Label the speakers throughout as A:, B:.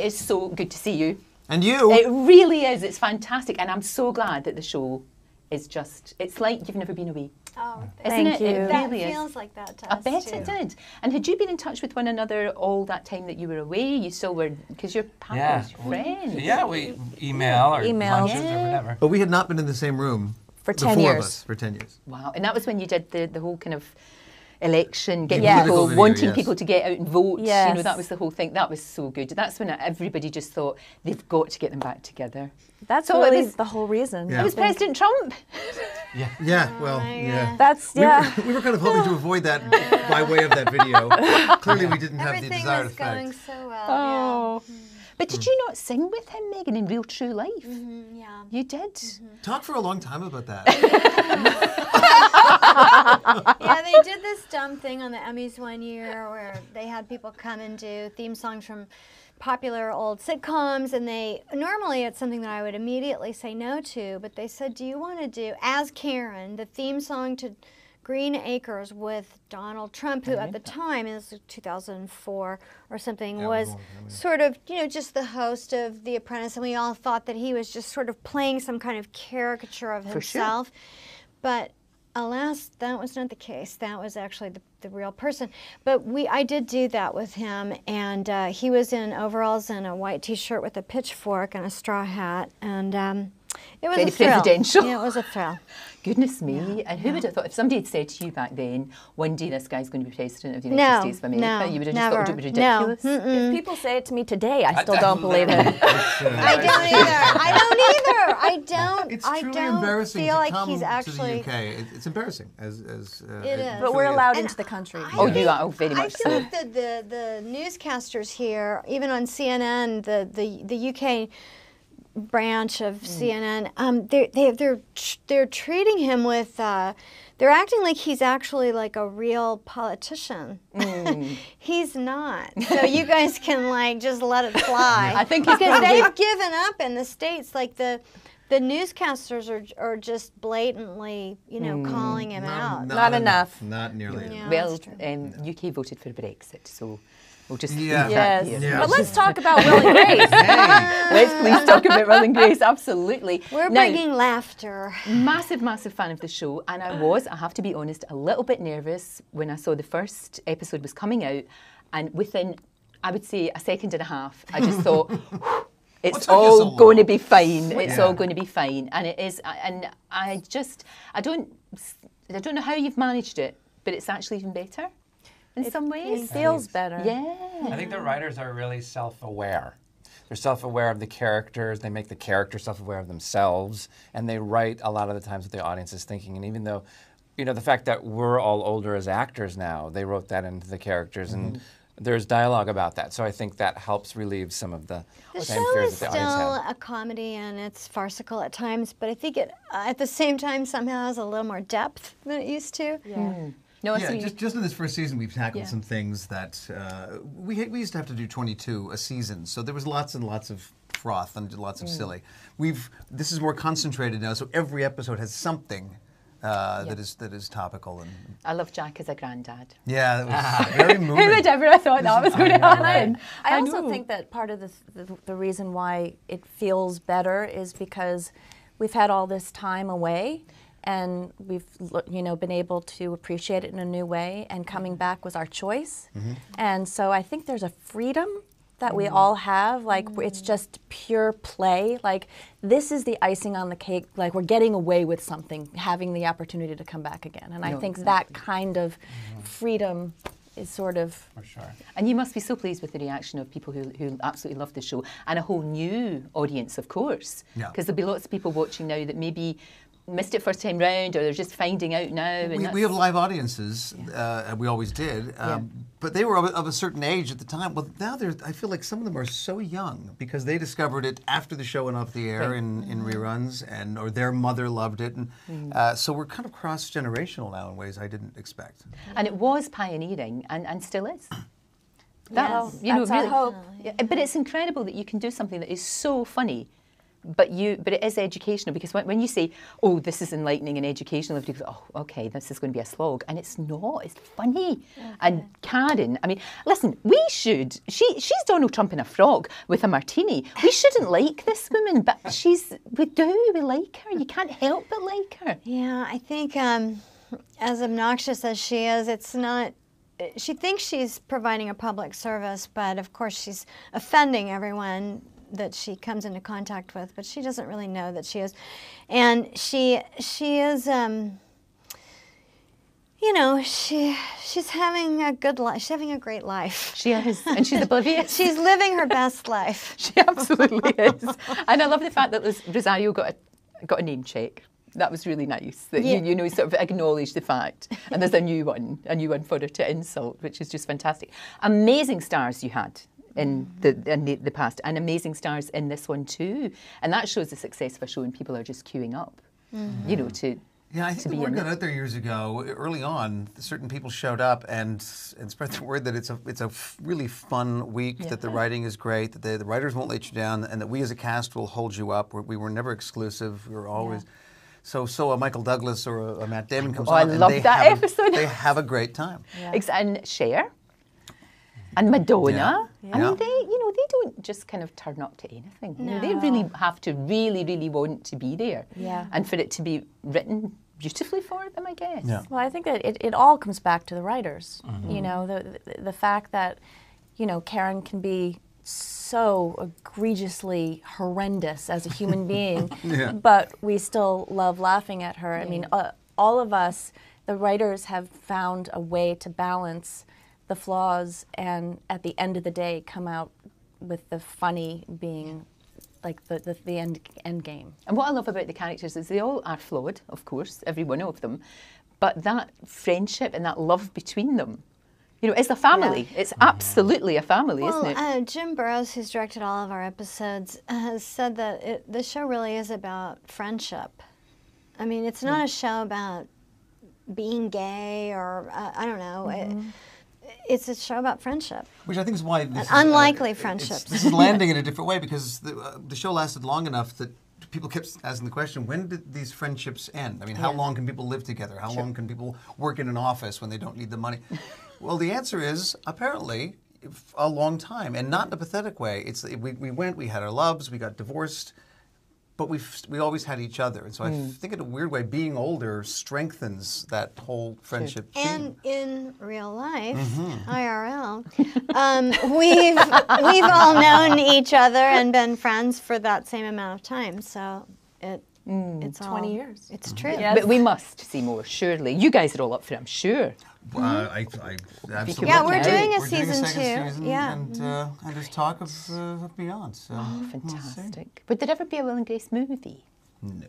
A: It is so good to see you.
B: And you.
A: It really is. It's fantastic. And I'm so glad that the show is just, it's like you've never been away.
C: Oh,
A: Isn't it?
D: you.
A: It
C: that
A: really
C: feels
A: is.
C: like that to
A: I
C: us,
A: bet
C: too.
A: it did. And had you been in touch with one another all that time that you were away? You still were, because you're pals, you're friends.
E: Yeah, we email or lunches or whatever.
B: But we had not been in the same room.
D: For
B: the
D: 10
B: four
D: years.
B: of us, for 10 years.
A: Wow. And that was when you did the whole kind of election, getting
D: Yeah.
A: people,
B: Political video,
A: wanting
B: yes.
A: people to get out and vote. You know,
D: Yes.
A: that was the whole thing. That was so good. That's when everybody just thought they've got to get them back together.
D: That's
A: So it
D: really
A: was-
D: the whole reason.
B: Yeah.
A: It was President Trump.
B: Yeah, well, yeah.
D: That's, yeah.
B: We were kind of hoping to avoid that by way of that video. Clearly, we didn't have the
C: Everything
B: desired
C: was
B: effect.
C: going so well.
A: Oh. But did you not sing with him, Megan, in real true life?
C: Yeah.
A: You did?
B: Talked for a long time about that.
C: Yeah, they did this dumb thing on the Emmys one year where they had people come and do theme songs from popular old sitcoms, and normally it's something that I would immediately say no to, but they said, do you want to do, as Karen, the theme song to Green Acres with Donald Trump, who at the time, it was 2004 or something,
B: Yeah,
C: was
B: it was a long time ago.
C: sort of, just the host of The Apprentice, and we all thought that he was just sort of playing some kind of caricature of
A: For sure.
C: himself. But alas, that was not the case. That was actually the real person. But I did do that with him, and he was in overalls and a white T-shirt with a pitchfork and a straw hat, and it was
A: Very
C: a thrill.
A: presidential.
C: Yeah, it was a thrill.
A: Goodness me. And who would have thought, if somebody had said to you back then, one day this guy's going to be president of the United
C: No,
A: States of America,
C: no,
A: you would have
C: never.
A: just thought it was
C: No.
A: ridiculous?
D: If people say it to me today, I still don't believe it.
C: I don't either. I don't either. I don't.
B: It's
C: I
B: truly
C: don't
B: embarrassing
C: feel
B: to
C: like
B: come
C: he's
B: to
C: actually.
B: the UK. It's embarrassing.
C: It is.
D: But
B: truly
D: we're
B: is.
D: allowed
C: And
D: into the country.
A: Oh, you are. Oh, very
C: I
A: much
C: feel
A: so.
C: like the newscasters here, even on CNN, the UK branch of CNN, they're treating him with. They're acting like he's actually like a real politician. He's not. So you guys can just let it fly.
A: I think he's
C: because
A: probably-
C: they've given up in the States. Like the newscasters are just blatantly, calling him out.
D: Not enough.
B: Not nearly
C: Yeah.
B: enough.
A: Well,
C: that's true.
A: UK voted for Brexit, so we'll just
B: Yeah.
A: leave that
D: Yes.
A: here.
B: Yeah.
D: But let's talk about Will and Grace.
A: Let's please talk about Will and Grace, absolutely.
C: We're
A: Now,
C: bringing laughter.
A: massive, massive fan of the show, and I have to be honest, a little bit nervous when I saw the first episode was coming out, and within, I would say, a second and a half, I just thought, it's
B: What's taking so
A: all going to
B: long?
A: be fine. It's
B: Yeah.
A: all going to be fine, and it is. And I don't know how you've managed it, but it's actually even better in some ways.
D: It feels better.
A: Yeah.
E: I think the writers are really self-aware. They're self-aware of the characters. They make the characters self-aware of themselves, and they write a lot of the times what the audience is thinking. And even though, the fact that we're all older as actors now, they wrote that into the characters, and there's dialogue about that. So I think that helps relieve some of the
C: The
E: same
C: show
E: fears
C: is
E: that the audience
C: still
E: had.
C: a comedy and it's farcical at times, but I think it, at the same time, somehow has a little more depth than it used to.
A: No, I see
B: Yeah,
A: what you-
B: just in this first season, we've tackled
A: Yeah.
B: some things that we used to have to do 22 a season, so there was lots and lots of froth and lots of silly. This is more concentrated now, so every episode has something that is topical and
A: I love Jack as a granddad.
B: yeah, that was very moving.
A: Who would ever have thought that was going to happen?
D: I also
A: know.
D: think that part of the reason why it feels better is because we've had all this time away, and we've been able to appreciate it in a new way. And coming back was our choice, and so I think there's a freedom that we all have. Like it's just pure play. Like this is the icing on the cake. Like we're getting away with something, having the opportunity to come back again. And I think that kind of freedom is sort of.
E: For sure.
A: And you must be so pleased with the reaction of people who absolutely love the show, and a whole new audience, of course.
B: Yeah.
A: Because there'll be lots of people watching now that maybe missed it first time round, or they're just finding out now. And
B: We have live audiences, we always did, but they were of a certain age at the time. Well, now I feel like some of them are so young because they discovered it after the show went off the air in reruns, or their mother loved it, and so we're kind of cross-generational now in ways I didn't expect.
A: And it was pioneering, and still is.
D: Yes, that's our hope.
A: Yeah, but it's incredible that you can do something that is so funny, but it is educational, because when you say, oh, this is enlightening and educational, everybody goes, oh, okay, this is going to be a slog. And it's not. It's funny. Okay. And Karen, I mean, listen, she's Donald Trump in a frog with a martini. We shouldn't like this woman, but we like her. You can't help but like her.
C: Yeah, I think as obnoxious as she is, it's not. She thinks she's providing a public service, but of course she's offending everyone that she comes into contact with, but she doesn't really know that she is. And she is, you know, she's having a good life. She's having a great life.
A: She is, and she's oblivious.
C: She's living her best life.
A: She absolutely is. And I love the fact that Rosario got a name check. That was really nice. That you know, sort of acknowledge the fact. And there's a new one for her to insult, which is just fantastic. Amazing stars you had in the past, and amazing stars in this one too. And that shows the success of a show, and people are just queuing up, you know, to.
B: Yeah, I think the word got out there years ago. Early on, certain people showed up and spread the word that it's a really fun week, that the writing is great, that the writers won't let you down, and that we as a cast will hold you up. We were never exclusive. We were always. So a Michael Douglas or a Matt Damon comes on,
A: I love that episode.
B: They have a great time.
A: Yeah. And Cher and Madonna. Yeah. I mean, they don't just kind of turn up to anything. No. You know, they really have to really, really want to be there. Yeah. And for it to be written beautifully for them, I guess.
D: Yeah. Well, I think that it all comes back to the writers. Mm-hmm. You know, the fact that, you know, Karen can be so egregiously horrendous as a human being, but we still love laughing at her. I mean, all of us, the writers, have found a way to balance the flaws and at the end of the day come out with the funny being like the end game. And
A: what I love about the characters is they all are flawed, of course, every one of them, but that friendship and that love between them, you know, it's a family. Yeah. It's absolutely a family, isn't it?
C: Jim Burrows, who's directed all of our episodes, has said that the show really is about friendship. I mean, it's not a show about being gay or, I don't know. It's a show about friendship.
B: Which I think is why this
C: unlikely friendships.
B: This is landing in a different way, because the show lasted long enough that people kept asking the question, when did these friendships end? I mean, how long can people live together? How long can people work in an office when they don't need the money? Well, the answer is, apparently, a long time, and not in a pathetic way. We had our loves, we got divorced, but we always had each other. And so I think in a weird way, being older strengthens that whole friendship theme.
C: And in real life, IRL, we've all known each other and been friends for that same amount of time. So it's
D: 20 years.
C: It's true.
A: Yes. But we must see more, surely. You guys are all up for it, I'm sure.
B: I absolutely.
C: Yeah, we're doing a
B: We're
C: season
B: doing a second
C: 2.
B: Season,
C: yeah.
B: And there's talk of beyond. So
A: fantastic. Would there ever be a Will and Grace movie?
B: No.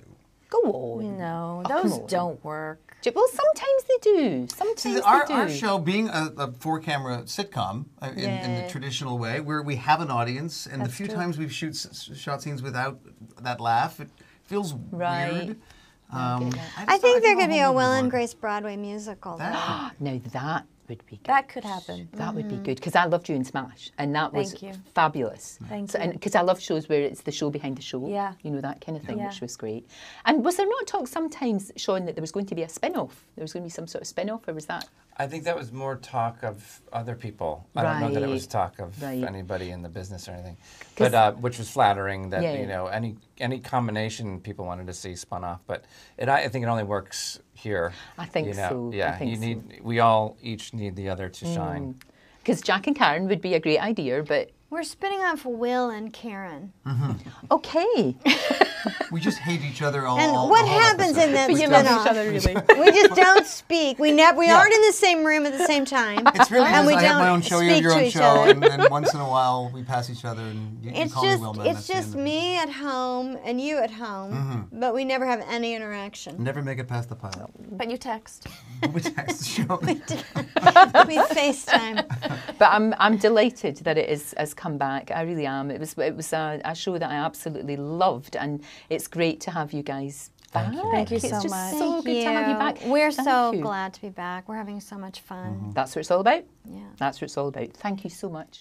A: Go on.
D: No, those don't work.
A: Well, sometimes they do. Sometimes they do.
B: Our show, being a 4-camera sitcom in the traditional way, where we have an audience, and the few times we've shot scenes without that laugh, it feels weird.
C: I think there could be a Will and Grace Broadway musical.
A: Now that would be good.
D: That could happen.
A: That would be good, because I loved you in Smash, and that was fabulous.
D: Thank you.
A: And because I love shows where it's the show behind the show, you know, that kind of thing, which was great. And was there not talk sometimes, Sean, that there was going to be a spin-off? There was going to be some sort of spin-off, or was that?
E: I think that was more talk of other people. I don't know that it was talk of anybody in the business or anything. But which was flattering that you know, any combination people wanted to see spun off. But I think it only works here.
A: I think so.
E: Yeah, we all each need the other to shine.
A: Because Jack and Karen would be a great idea, but
C: we're spinning off Will and Karen.
A: Okay.
B: We just hate each other all.
C: And what happens in that
A: spin-off?
C: We just don't speak. We aren't in the same room at the same time.
B: It's really
C: and we
B: I have my own show, you have your own show, and then once in a while we pass each other, and you call me Wilma.
C: It's just me at home and you at home, but we never have any interaction.
B: Never make it past the pilot.
D: But you text.
B: We text the show.
C: We FaceTime.
A: But I'm delighted that it has come back. I really am. It was a show that I absolutely loved, and it's great to have you guys back.
D: Thank you so
A: much. It's
D: much.
A: just so good to have you back.
C: We're so glad to be back. We're having so much fun.
A: That's what it's all about.
C: Yeah.
A: That's what it's all about. Thank you so much.